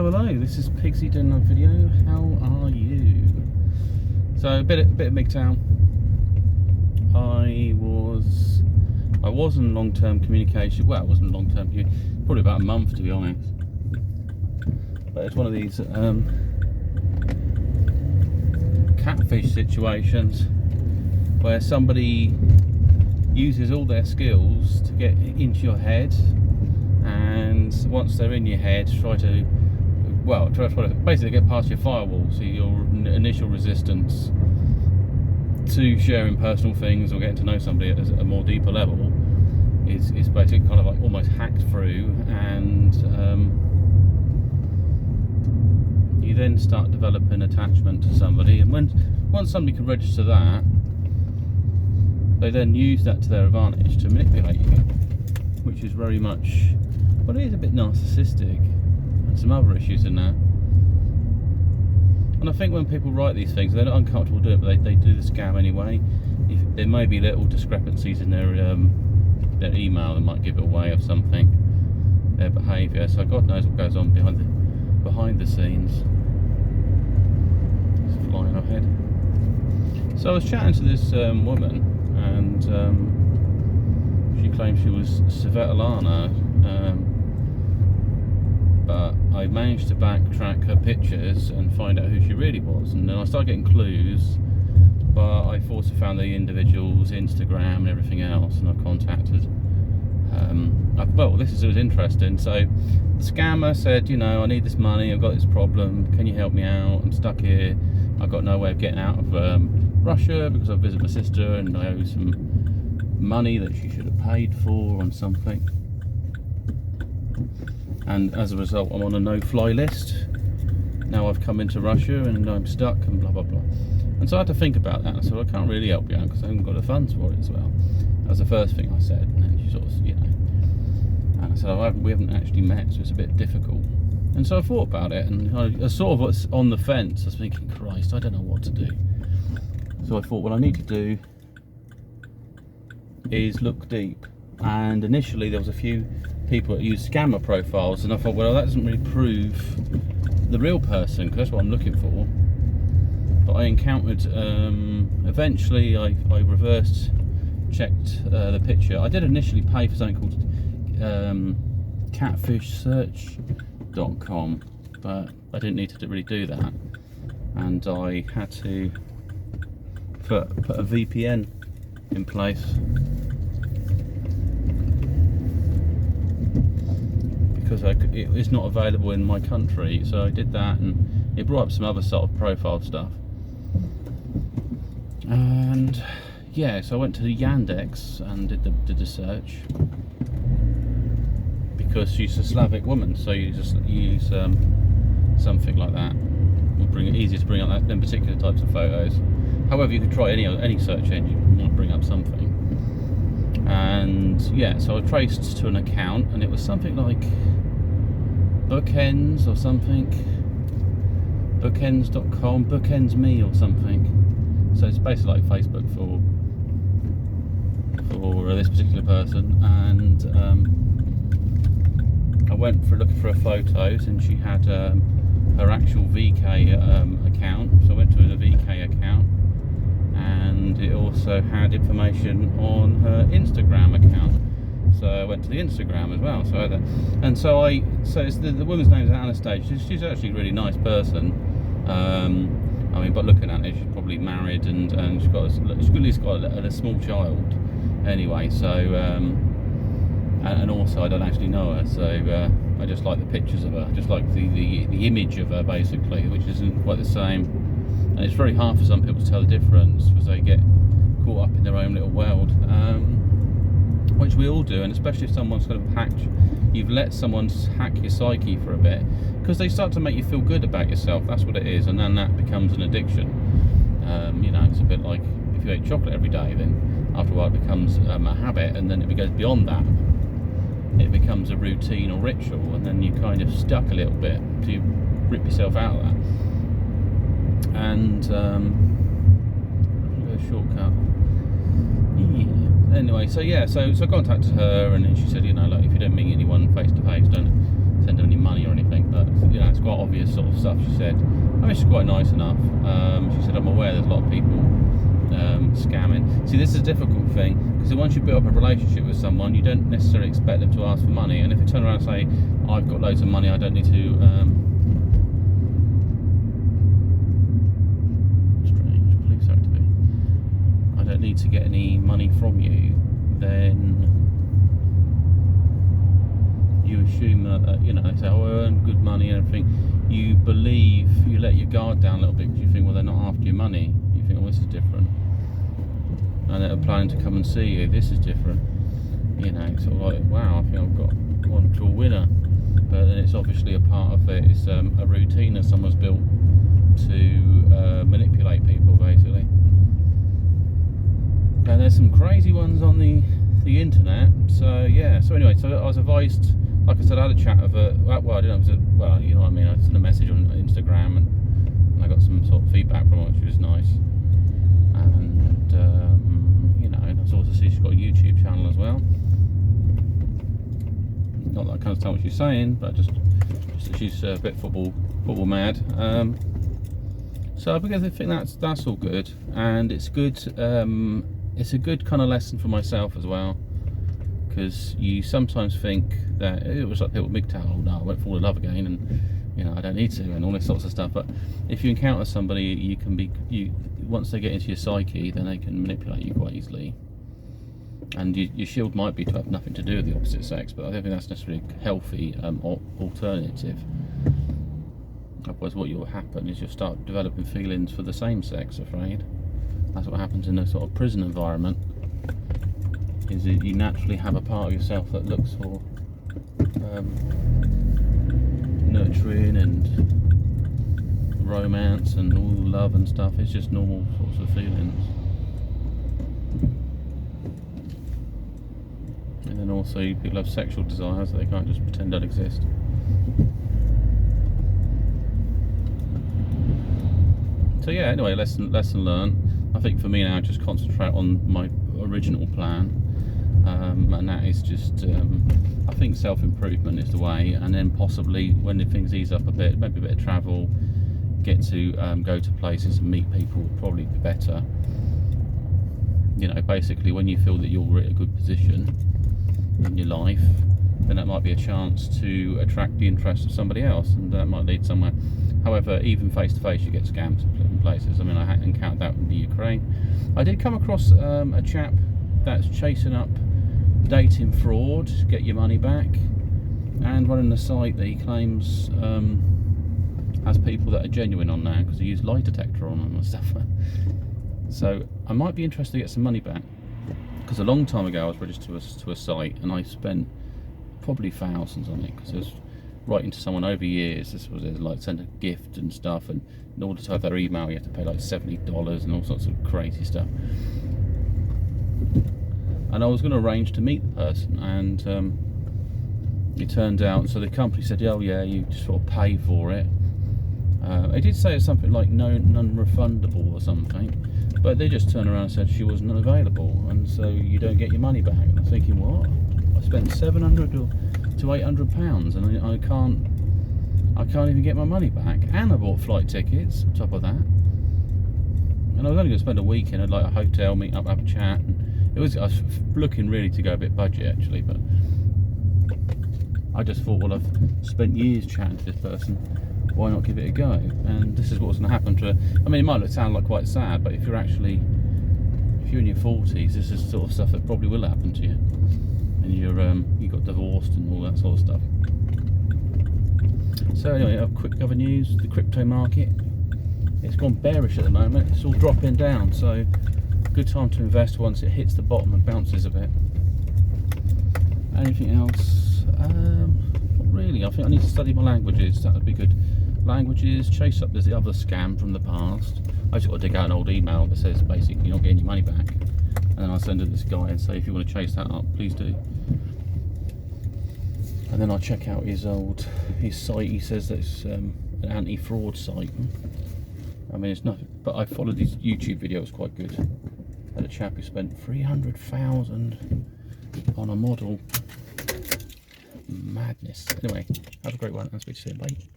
Hello, this is Pigsy doing another video. How are you? So a bit of MGTOW. I was in long-term communication. Well, it wasn't long-term, probably about a month to be honest. But it's one of these catfish situations where somebody uses all their skills to get into your head, and once they're in your head, try to basically get past your firewall, so your initial resistance to sharing personal things or getting to know somebody at a more deeper level is basically kind of like almost hacked through, and you then start developing attachment to somebody, and once somebody can register that, they then use that to their advantage to manipulate you, which is very much, well, it is a bit narcissistic and some other issues in there. And I think when people write these things, they're not uncomfortable doing it, but they do the scam anyway. There may be little discrepancies in their email that might give it away of something, their behaviour. So God knows what goes on behind the scenes. It's flying ahead. So I was chatting to this woman, and she claimed she was Svetlana, but I managed to backtrack her pictures and find out who she really was, and then I started getting clues, but I also found the individual's Instagram and everything else, and I contacted well, this was interesting. So the scammer said, you know, I need this money, I've got this problem, can you help me out, I'm stuck here, I've got no way of getting out of Russia because I visited my sister and I owe some money that she should have paid for on something, and as a result I'm on a no-fly list. Now I've come into Russia and I'm stuck and blah blah blah. And so I had to think about that. I said, well, I can't really help you out because I haven't got the funds for it as well. That was the first thing I said, and then she sort of, you know, and I said, oh, we haven't actually met, so it's a bit difficult. And so I thought about it, and I sort of was on the fence. I was thinking, Christ, I don't know what to do. So I thought, what I need to do is look deep. And initially there was a few people that used scammer profiles, and I thought, well, that doesn't really prove the real person, because that's what I'm looking for. But I encountered, eventually I reversed checked the picture. I did initially pay for something called catfishsearch.com, but I didn't need to really do that, and I had to put a VPN in place, because it's not available in my country. So I did that, and it brought up some other sort of profile stuff. And yeah, so I went to Yandex and did the search, because she's a Slavic woman, so you use something like that. Will bring it easier to bring up them particular types of photos. However, you could try any search engine, you want to bring up something. And yeah, so I traced to an account, and it was something like Bookends or something, bookends.com, bookends.me or something. So it's basically like Facebook for this particular person. And I went looking for her photos, and she had her actual VK account. So I went to the VK account, and it also had information on her Instagram account. So I went to the Instagram as well. So it's the woman's name is Anastasia. She's actually a really nice person. I mean, but looking at it, she's probably married, and she's at least got a small child. Anyway, so and also I don't actually know her, so I just like the pictures of her, just like the image of her basically, which isn't quite the same. And it's very hard for some people to tell the difference, because they get caught up in their own little world, which we all do. And especially if someone's kind of you've let someone hack your psyche for a bit, because they start to make you feel good about yourself. That's what it is, and then that becomes an addiction. You know, it's a bit like if you ate chocolate every day, then after a while it becomes a habit, and then it goes beyond that. It becomes a routine or ritual, and then you're kind of stuck a little bit, so you rip yourself out of that. And a shortcut. Yeah. Anyway, so yeah, so I contacted her, and then she said, you know, like, if you don't meet anyone face to face, don't send her any money or anything, but you know, it's quite obvious sort of stuff. She said, I mean, she's quite nice enough. She said, I'm aware there's a lot of people scamming. See, this is a difficult thing, because once you build up a relationship with someone, you don't necessarily expect them to ask for money. And if you turn around and say, I've got loads of money, I don't need to strange police activity, I don't need to get any money from you, then you assume that you know, they say, oh, I earn good money and everything. You believe, you let your guard down a little bit, because you think, well, they're not after your money. You think, well, this is different, and they're planning to come and see you. This is different, you know. Sort of like, wow, I think I've got one true winner. But then it's obviously a part of it. It's a routine that someone's built to manipulate people, basically. And there's some crazy ones on the internet. So yeah. So anyway, so I was advised. Like I said, I had a chat with a, well, I didn't know, well, you know what I mean, I sent a message on Instagram, and I got some sort of feedback from her, which was nice. And, you know, I also see she's got a YouTube channel as well. Not that I can't tell what she's saying, but just she's a bit football mad. So I think that's all good, and it's good. It's a good kind of lesson for myself as well. Because you sometimes think that it was like people with MGTOW, oh no, I won't fall in love again, and you know, I don't need to, and all this sorts of stuff. But if you encounter somebody, you can be, once they get into your psyche, then they can manipulate you quite easily. And your shield might be to have nothing to do with the opposite sex, but I don't think that's necessarily a healthy alternative. Otherwise, what will happen is you'll start developing feelings for the same sex, afraid. That's what happens in a sort of prison environment. Is that you naturally have a part of yourself that looks for nurturing and romance and all love and stuff. It's just normal sorts of feelings. And then also people have sexual desires that they can't just pretend don't exist. So yeah, anyway, lesson learned. I think for me now, just concentrate on my original plan. And that is just, I think self-improvement is the way, and then possibly when the things ease up a bit, maybe a bit of travel, get to go to places and meet people would probably be better. You know, basically when you feel that you're at a good position in your life, then that might be a chance to attract the interest of somebody else, and that might lead somewhere. However, even face to face you get scams in places. I mean, I had encountered that in the Ukraine. I did come across a chap that's chasing up dating fraud to get your money back, and running a site that he claims has people that are genuine on now, because he used lie detector on them and stuff. So I might be interested to get some money back, because a long time ago I was registered to a site and I spent probably thousands on it, because I was writing to someone over years. This was like send a gift and stuff, and in order to have their email you have to pay like $70 and all sorts of crazy stuff. And I was going to arrange to meet the person, and it turned out, so the company said, oh yeah, you just sort of pay for it. They did say it's something like non-refundable or something, but they just turned around and said she wasn't available, and so you don't get your money back. And I'm thinking, what? I spent £700 to £800, and I can't even get my money back, and I bought flight tickets on top of that. And I was only going to spend a weekend at like a hotel, meet up, have a chat, and I was looking really to go a bit budget actually, but I just thought, well, I've spent years chatting to this person, why not give it a go? And this is what's going to happen to, I mean, it might sound like quite sad, but if you're in your 40s, this is the sort of stuff that probably will happen to you. And you got divorced and all that sort of stuff. So anyway, quick other news, the crypto market, it's gone bearish at the moment, it's all dropping down, so good time to invest once it hits the bottom and bounces a bit. Anything else? Not really. I think I need to study my languages, that would be good. Languages, chase up the other scam from the past. I just got to dig out an old email that says basically you're not getting your money back, and then I'll send it to this guy and say, if you want to chase that up, please do. And then I'll check out his site. He says that it's an anti-fraud site. I mean, it's nothing, but I followed his YouTube video, it was quite good. Had a chap who spent 300,000 on a model. Madness. Anyway, have a great one and speak to you soon. Bye.